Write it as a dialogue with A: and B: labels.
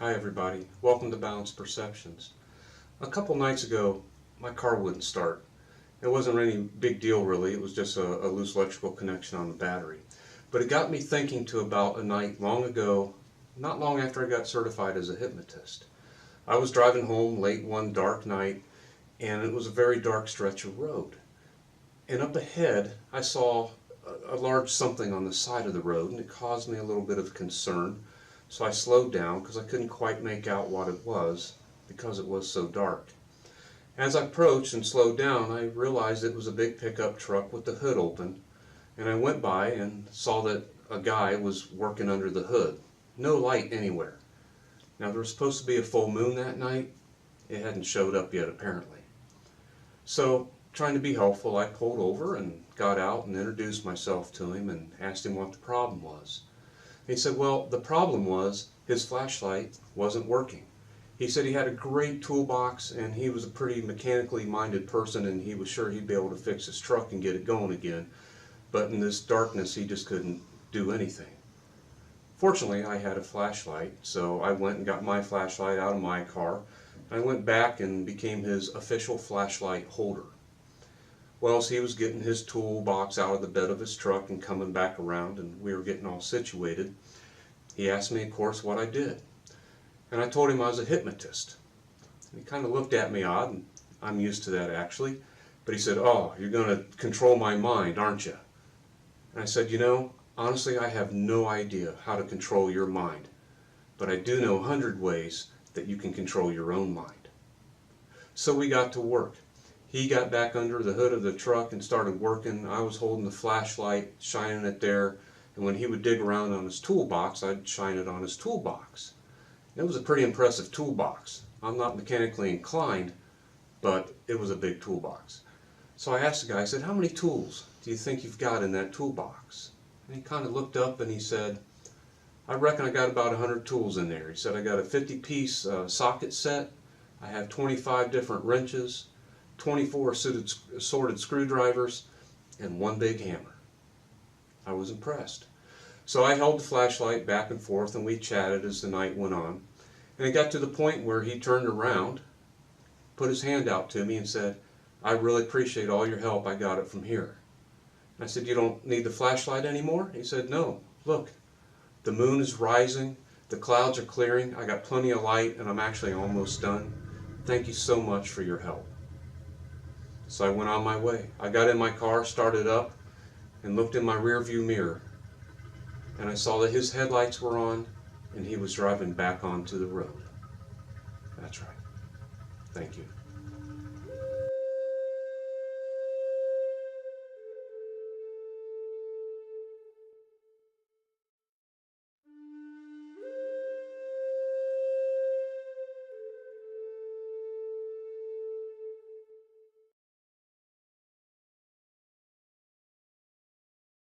A: Hi everybody, welcome to Balanced Perceptions. A couple nights ago my car wouldn't start. It wasn't any big deal really, it was just a loose electrical connection on the battery. But it got me thinking to about a night long ago, not long after I got certified as a hypnotist. I was driving home late one dark night and it was a very dark stretch of road. And up ahead I saw a large something on the side of the road and it caused me a little bit of concern. So I slowed down because I couldn't quite make out what it was because it was so dark. As I approached and slowed down, I realized it was a big pickup truck with the hood open, and I went by and saw that a guy was working under the hood. No light anywhere. Now there was supposed to be a full moon that night. It hadn't showed up yet apparently. So trying to be helpful, I pulled over and got out and introduced myself to him and asked him what the problem was. He said, well, the problem was his flashlight wasn't working. He said he had a great toolbox and he was a pretty mechanically minded person and he was sure he'd be able to fix his truck and get it going again. But in this darkness he just couldn't do anything. Fortunately I had a flashlight, so I went and got my flashlight out of my car. I went back and became his official flashlight holder. Well, as he was getting his toolbox out of the bed of his truck and coming back around and we were getting all situated, he asked me, of course, what I did. And I told him I was a hypnotist. And he kind of looked at me odd, and I'm used to that actually, but he said, oh, you're going to control my mind, aren't you? And I said, you know, honestly, I have no idea how to control your mind, but I do know 100 ways that you can control your own mind. So we got to work. He got back under the hood of the truck and started working. I was holding the flashlight, shining it there, and when he would dig around on his toolbox, I'd shine it on his toolbox. It was a pretty impressive toolbox. I'm not mechanically inclined, but it was a big toolbox. So I asked the guy, I said, how many tools do you think you've got in that toolbox? And he kind of looked up and he said, I reckon I got about 100 tools in there. He said, I got a 50-piece socket set, I have 25 different wrenches, 24 assorted screwdrivers, and one big hammer. I was impressed. So I held the flashlight back and forth and we chatted as the night went on. And it got to the point where he turned around, put his hand out to me and said, I really appreciate all your help, I got it from here. And I said, you don't need the flashlight anymore? He said, no, look, the moon is rising, the clouds are clearing, I got plenty of light and I'm actually almost done. Thank you so much for your help. So I went on my way. I got in my car, started up, and looked in my rearview mirror. And I saw that his headlights were on, and he was driving back onto the road. That's right. Thank you.